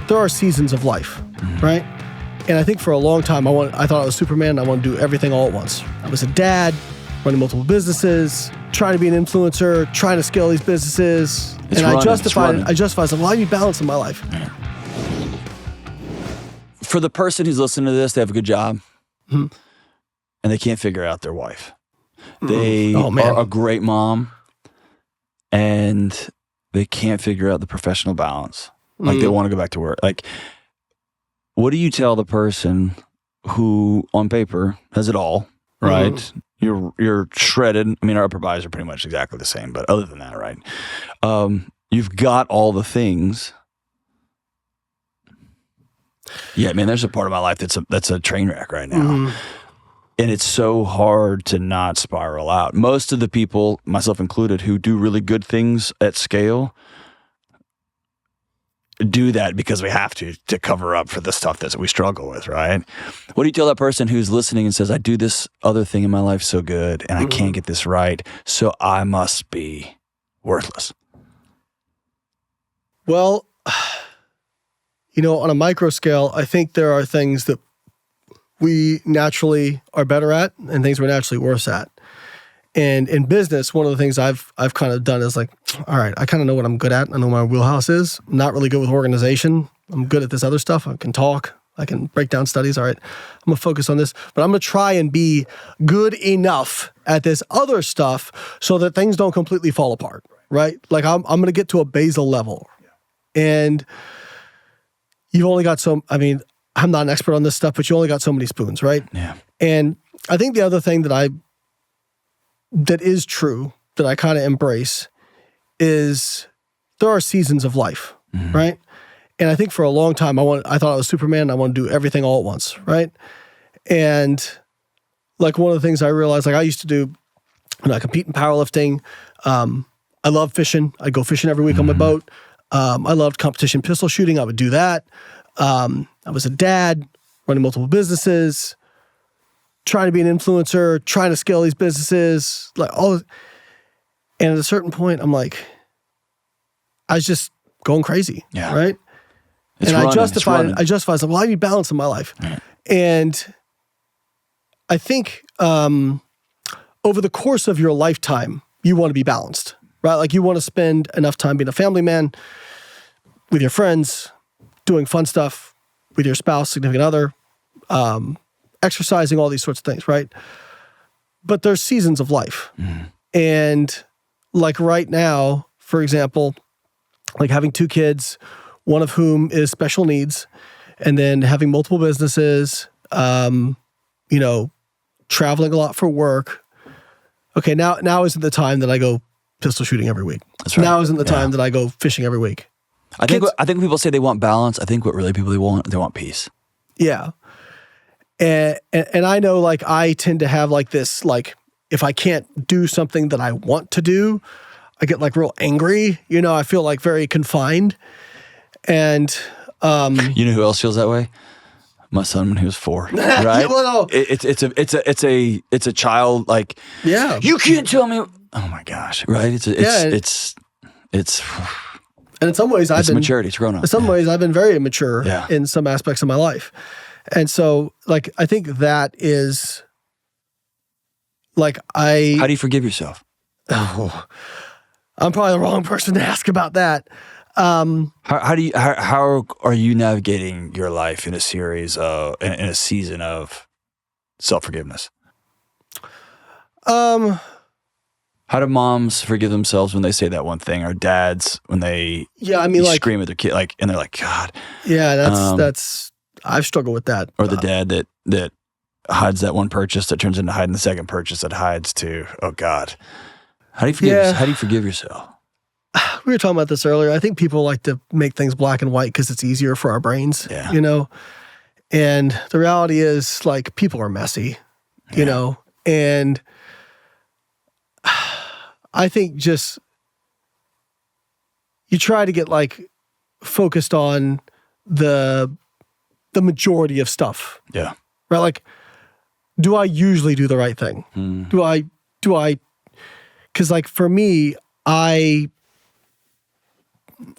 there are seasons of life, right? And I think for a long time, I thought I was Superman and I want to do everything all at once. I was a dad, running multiple businesses, trying to be an influencer, trying to scale these businesses. I justified well, I need balance in my life. Yeah. For the person who's listening to this, they have a good job and they can't figure out their wife. They are a great mom and they can't figure out the professional balance. Like they want to go back to work. Like, what do you tell the person who on paper has it all, right? You're shredded. I mean, our upper bodies are pretty much exactly the same, but other than that, right? You've got all the things. Yeah, man, there's a part of my life that's a train wreck right now. And it's so hard to not spiral out. Most of the people, myself included, who do really good things at scale do that because we have to cover up for the stuff that we struggle with, right? What do you tell that person who's listening and says, I do this other thing in my life so good and I can't get this right, so I must be worthless? Well, on a micro scale, I think there are things that we naturally are better at and things we're naturally worse at. And in business, one of the things I've kind of done is like, all right, I kind of know what I'm good at. I know what my wheelhouse is. I'm not really good with organization. I'm good at this other stuff. I can talk. I can break down studies. All right, I'm going to focus on this. But I'm going to try and be good enough at this other stuff so that things don't completely fall apart, right? Like I'm going to get to a basal level. And you've only got I'm not an expert on this stuff, but you only got so many spoons, right? Yeah. And I think the other thing that is true, that I kind of embrace, is there are seasons of life, right? And I think for a long time, I thought I was Superman and I want to do everything all at once, right? And like one of the things I realized, like I used to do, I compete in powerlifting. I love fishing. I'd go fishing every week on my boat. I loved competition pistol shooting. I would do that. I was a dad, running multiple businesses, trying to be an influencer, trying to scale these businesses, and at a certain point, I'm like, I was just going crazy, right? I justified, well, I need balance in my life. Right. And I think over the course of your lifetime, you want to be balanced, right? Like you want to spend enough time being a family man, with your friends, doing fun stuff, with your spouse, significant other, exercising, all these sorts of things, right? But there's seasons of life. And like right now, for example, like having 2 kids, one of whom is special needs, and then having multiple businesses, traveling a lot for work. Okay, now isn't the time that I go pistol shooting every week. That's right. Now isn't the time that I go fishing every week. I think when people say they want balance, I think what really people they want peace. Yeah. And I know, like, I tend to have like this, like, if I can't do something that I want to do, I get like real angry. I feel like very confined. And you know who else feels that way? My son when he was 4. Right? Well, no. It's a child, like, yeah, you can't tell me. Oh my gosh! Right? It's and in some ways I've been maturity. It's grown up. In some ways I've been very immature in some aspects of my life. And so, like, I think that is, like, How do you forgive yourself? Oh, I'm probably the wrong person to ask about that. How are you navigating your life in a season of self-forgiveness? How do moms forgive themselves when they say that one thing, or dads when they scream at their kid, like, and they're like, God. Yeah, that's I've struggled with that. Or the dad that hides that one purchase that turns into hiding the second purchase that hides to, oh God. How do you forgive yourself? We were talking about this earlier. I think people like to make things black and white because it's easier for our brains, And the reality is, like, people are messy, and I think just you try to get, like, focused on the majority of stuff. Yeah. Right? Like, do I usually do the right thing? Do I, because, like, for me,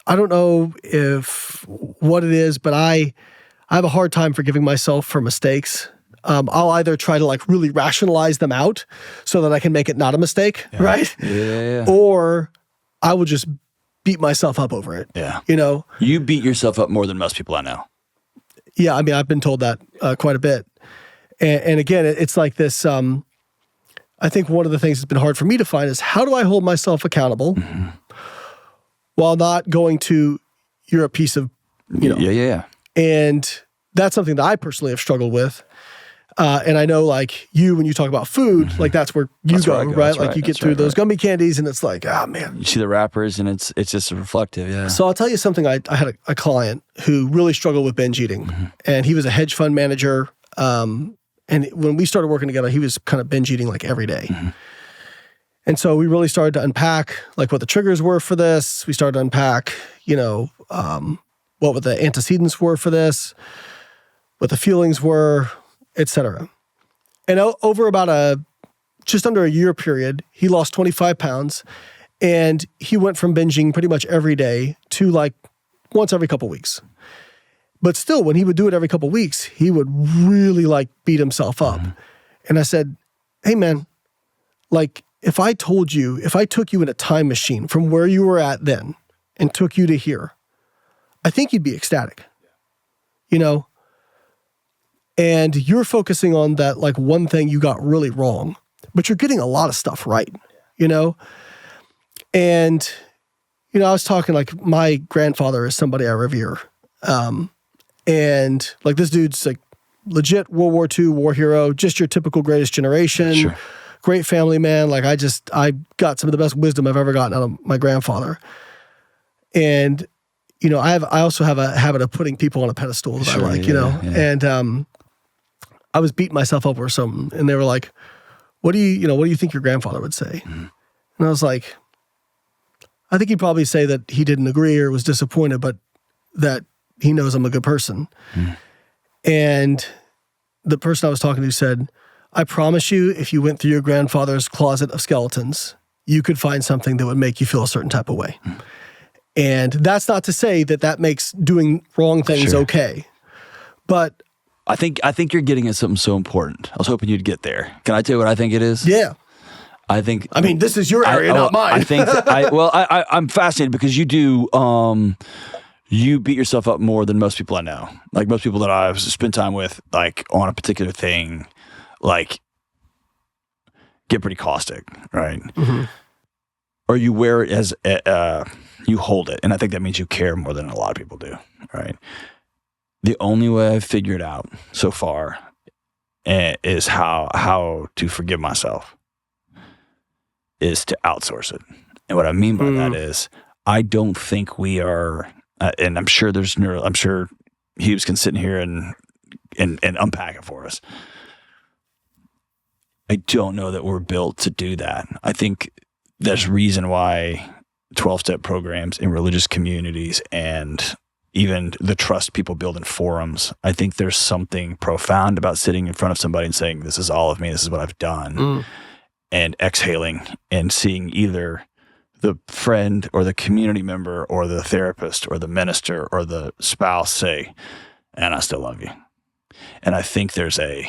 I don't know what it is, but I have a hard time forgiving myself for mistakes. I'll either try to like really rationalize them out so that I can make it not a mistake, right? Yeah. Or I will just beat myself up over it. Yeah. You beat yourself up more than most people I know. Yeah. I mean, I've been told that quite a bit. And again, it's like this, I think one of the things that's been hard for me to find is how do I hold myself accountable while not going to, you're a piece of, Yeah. And that's something that I personally have struggled with. And I know like you, when you talk about food, like that's where you go, right? Like you get through those gummy candies and it's like, man. You see the wrappers and it's just reflective, yeah. So I'll tell you something. I had a client who really struggled with binge eating and he was a hedge fund manager. And when we started working together, he was kind of binge eating like every day. And so we really started to unpack like what the triggers were for this. We started to unpack, what the antecedents were for this, what the feelings were, etc. And over about just under a year period, he lost 25 pounds and he went from binging pretty much every day to like once every couple weeks. But still, when he would do it every couple weeks, he would really like beat himself up. And I said, hey man, like if I took you in a time machine from where you were at then and took you to here, I think you'd be ecstatic, And you're focusing on that like one thing you got really wrong, but you're getting a lot of stuff right, And, I was talking like my grandfather is somebody I revere. And like this dude's like legit World War II war hero, just your typical greatest generation, sure. Great family man. Like I got some of the best wisdom I've ever gotten out of my grandfather. And, I also have a habit of putting people on a pedestal that I like, and, I was beating myself up or something and they were like, what do you think your grandfather would say? And I was like, I think he'd probably say that he didn't agree or was disappointed, but that he knows I'm a good person. And the person I was talking to said, I promise you, if you went through your grandfather's closet of skeletons, you could find something that would make you feel a certain type of way. And that's not to say that makes doing wrong things okay. But I think you're getting at something so important. I was hoping you'd get there. Can I tell you what I think it is? Yeah. I mean, this is your area, not mine. I think I'm fascinated because you do, you beat yourself up more than most people I know. Like most people that I've spent time with, like on a particular thing, like get pretty caustic, right? Or you wear it as, you hold it. And I think that means you care more than a lot of people do, right? The only way I've figured out so far is how to forgive myself is to outsource it. And what I mean by that is I don't think we are, and I'm sure I'm sure Hughes can sit in here and unpack it for us. I don't know that we're built to do that. I think there's reason why 12-step programs in religious communities and even the trust people build in forums, I think there's something profound about sitting in front of somebody and saying, this is all of me, this is what I've done, and exhaling and seeing either the friend or the community member or the therapist or the minister or the spouse say, and I still love you. And I think there's in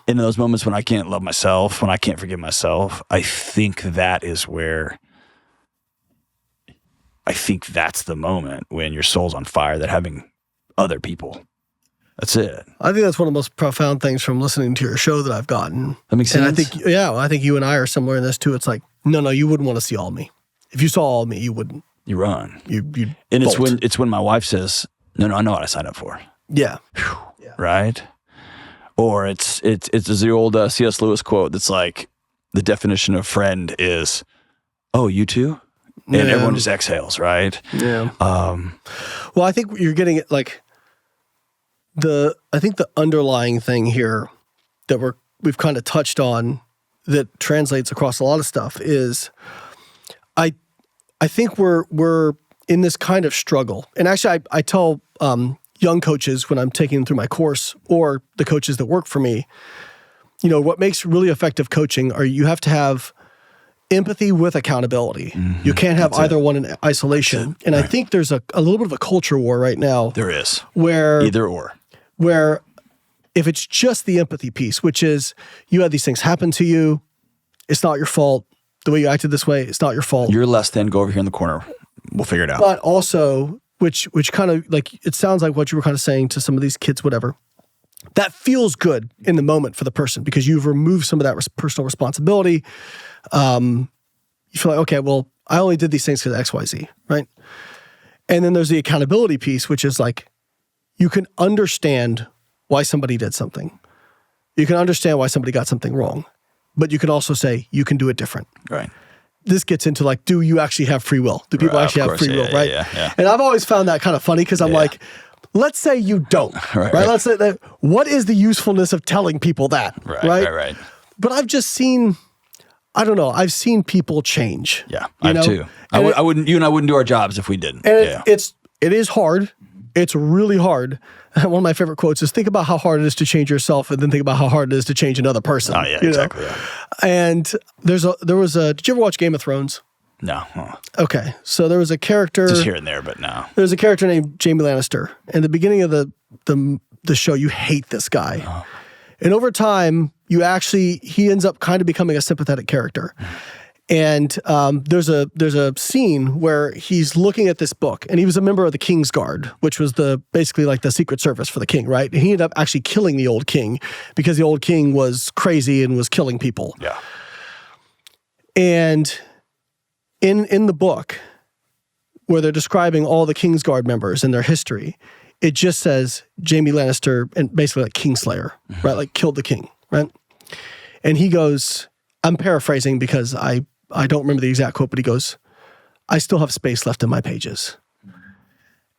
those moments when I can't love myself, when I can't forgive myself, I think that is where I think that's the moment when your soul's on fire, that having other people. That's it. I think that's one of the most profound things from listening to your show that I've gotten. That makes sense. And I think you and I are somewhere in this too. It's like, no, you wouldn't want to see all me. If you saw all me, you wouldn't. You run. You and bolt. it's when my wife says, no, I know what I signed up for. Yeah. Right? Or it's the old C.S. Lewis quote that's like, the definition of friend is, oh, you too? And everyone just exhales, right? Yeah. Well, I think you're getting it like I think the underlying thing here that we've kind of touched on that translates across a lot of stuff is I think we're in this kind of struggle. And actually I tell young coaches when I'm taking them through my course or the coaches that work for me, what makes really effective coaching are you have to have empathy with accountability. You can't have either one in isolation. And I think there's a little bit of a culture war right now. There is. Where either or. Where if it's just the empathy piece, which is you had these things happen to you, it's not your fault. The way you acted this way, it's not your fault. You're less than, go over here in the corner. We'll figure it out. But also, which kind of like, it sounds like what you were kind of saying to some of these kids, whatever. That feels good in the moment for the person because you've removed some of that personal responsibility. You feel like, okay, well, I only did these things because X, Y, Z, right? And then there's the accountability piece, which is like, you can understand why somebody did something. You can understand why somebody got something wrong, but you can also say, you can do it different. Right. This gets into like, do you actually have free will? Do people actually have free will, right? Yeah. And I've always found that kind of funny because I'm like, let's say you don't, right? Let's say that, what is the usefulness of telling people that, right? But I've just seen, I don't know, I've seen people change. Yeah, I have too. I wouldn't, you and I wouldn't do our jobs if we didn't. And it is hard. It's really hard. One of my favorite quotes is, think about how hard it is to change yourself and then think about how hard it is to change another person. Oh, yeah, exactly. Yeah. And did you ever watch Game of Thrones? No. Okay. So there was a character. Just here and there, but no. There's a character named Jaime Lannister. In the beginning of the show, you hate this guy. Oh. And over time, he ends up kind of becoming a sympathetic character. And there's a scene where he's looking at this book, and he was a member of the King's Guard, which was basically like the Secret Service for the king, right? And he ended up actually killing the old king because the old king was crazy and was killing people. Yeah. And in the book, where they're describing all the King's Guard members and their history, it just says Jaime Lannister, and basically like Kingslayer, right? Like killed the king, right? And he goes, I'm paraphrasing because I don't remember the exact quote, but he goes, I still have space left in my pages.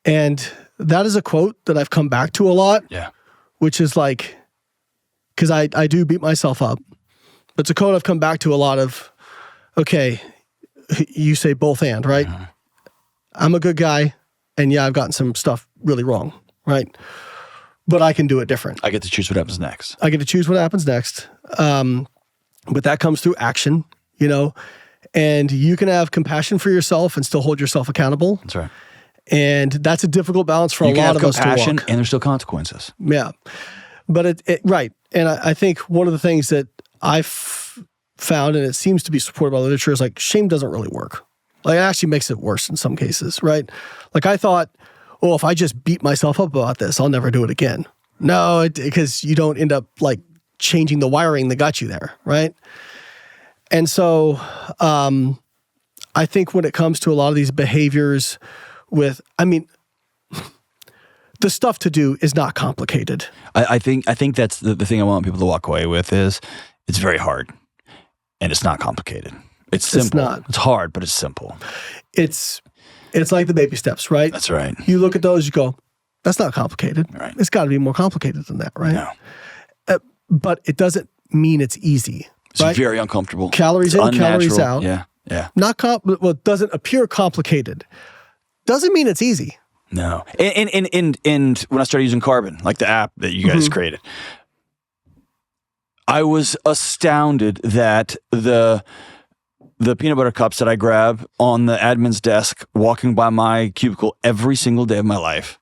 And that is a quote that I've come back to a lot. Yeah. Which is like, because I do beat myself up. But it's a quote I've come back to a lot of, okay, you say both and, right? Mm-hmm. I'm a good guy, and yeah, I've gotten some stuff really wrong, right? But I can do it different. I get to choose what happens next. But that comes through action, and you can have compassion for yourself and still hold yourself accountable. That's right. And that's a difficult balance for a lot of us to walk. You can have compassion, and there's still consequences. Yeah. But right. And I think one of the things that I've found, and it seems to be supported by literature, is like shame doesn't really work. Like it actually makes it worse in some cases, right? Like I thought, well, if I just beat myself up about this, I'll never do it again. No, because you don't end up like changing the wiring that got you there, right? And so I think when it comes to a lot of these behaviors the stuff to do is not complicated. I think that's the thing I want people to walk away with is it's very hard and it's not complicated. It's simple. It's not. It's hard, but it's simple. It's like the baby steps, right? That's right. You look at those, you go, that's not complicated. Right. It's got to be more complicated than that, right? No. But it doesn't mean it's easy. It's right? very uncomfortable. Calories in, calories out. Yeah. It doesn't appear complicated. Doesn't mean it's easy. No. And when I started using Carbon, like the app that you guys created, I was astounded that the peanut butter cups that I grab on the admin's desk walking by my cubicle every single day of my life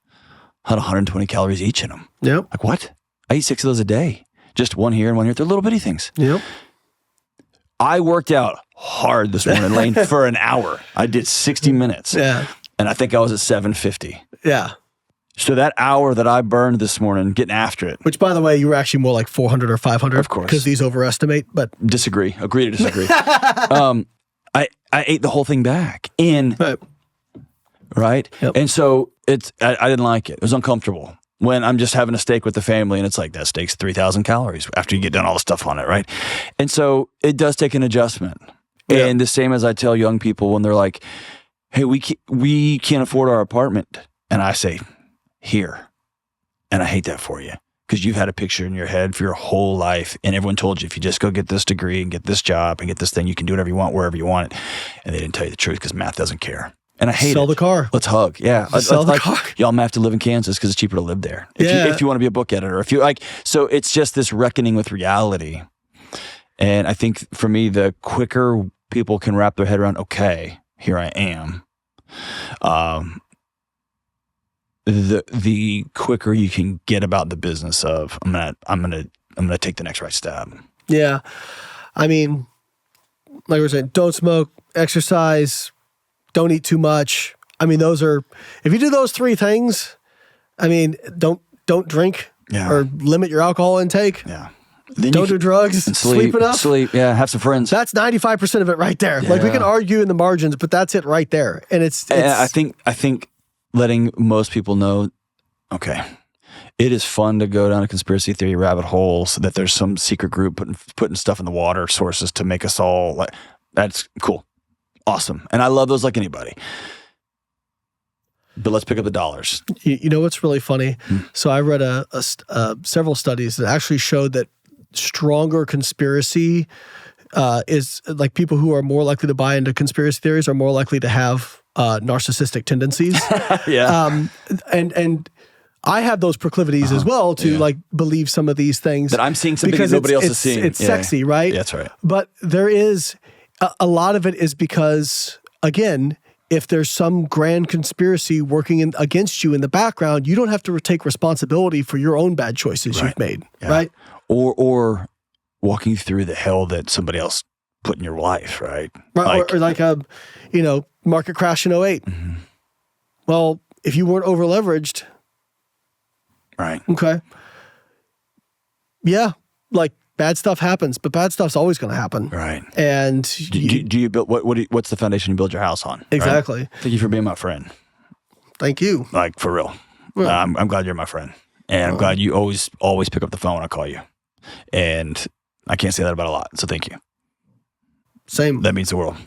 had 120 calories each in them. Yep. Like what? I eat 6 of those a day. Just one here and one here. They're little bitty things. Yep. I worked out hard this morning, Lane, for an hour. I did 60 minutes. Yeah. And I think I was at 750. Yeah. So that hour that I burned this morning getting after it. Which, by the way, you were actually more like 400 or 500. Of course. Because these overestimate, but. Disagree. Agree to disagree. I ate the whole thing back. Right? Yep. And so I didn't like it. It was uncomfortable. When I'm just having a steak with the family and it's like, that steak's 3,000 calories after you get done all the stuff on it, right? And so it does take an adjustment. Yeah. And the same as I tell young people when they're like, hey, we can't afford our apartment. And I say, here. And I hate that for you because you've had a picture in your head for your whole life. And everyone told you if you just go get this degree and get this job and get this thing, you can do whatever you want, wherever you want it. And they didn't tell you the truth because math doesn't care. And I hate Sell the car. Let's hug. Yeah. Sell the car. Y'all may have to live in Kansas because it's cheaper to live there. If you want to be a book editor. If you like, so it's just this reckoning with reality. And I think for me, the quicker people can wrap their head around, okay, here I am, the quicker you can get about the business of I'm gonna take the next right step. Yeah. I mean, like we were saying, don't smoke, exercise, don't eat too much. I mean, those are, if you do those 3 things, I mean, don't drink or limit your alcohol intake. Yeah. Then don't do drugs. Sleep enough. Yeah. Have some friends. That's 95% of it right there. Yeah. Like we can argue in the margins, but that's it right there. And it's I think letting most people know, okay, it is fun to go down a conspiracy theory rabbit hole so that there's some secret group putting stuff in the water sources to make us all like, that's cool. Awesome. And I love those like anybody. But let's pick up the dollars. You know what's really funny? So I read several studies that actually showed that stronger conspiracy is like people who are more likely to buy into conspiracy theories are more likely to have narcissistic tendencies. Yeah. And I have those proclivities as well to like believe some of these things. That I'm seeing something that nobody else is seeing. It's sexy, right? Yeah, that's right. But there is a lot of it is because, again, if there's some grand conspiracy working against you in the background, you don't have to take responsibility for your own bad choices you've made, right? Or walking through the hell that somebody else put in your life, right? Right, or like a, market crash in 2008. Mm-hmm. Well, if you weren't over leveraged, right? Okay, yeah, like bad stuff happens, but bad stuff's always going to happen, right? And do you build what's the foundation you build your house on? Exactly. Right? Thank you for being my friend. Thank you. Like for real. Well, I'm glad you're my friend, and I'm glad you always pick up the phone when I call you, and I can't say that about a lot. So thank you. Same. That means the world.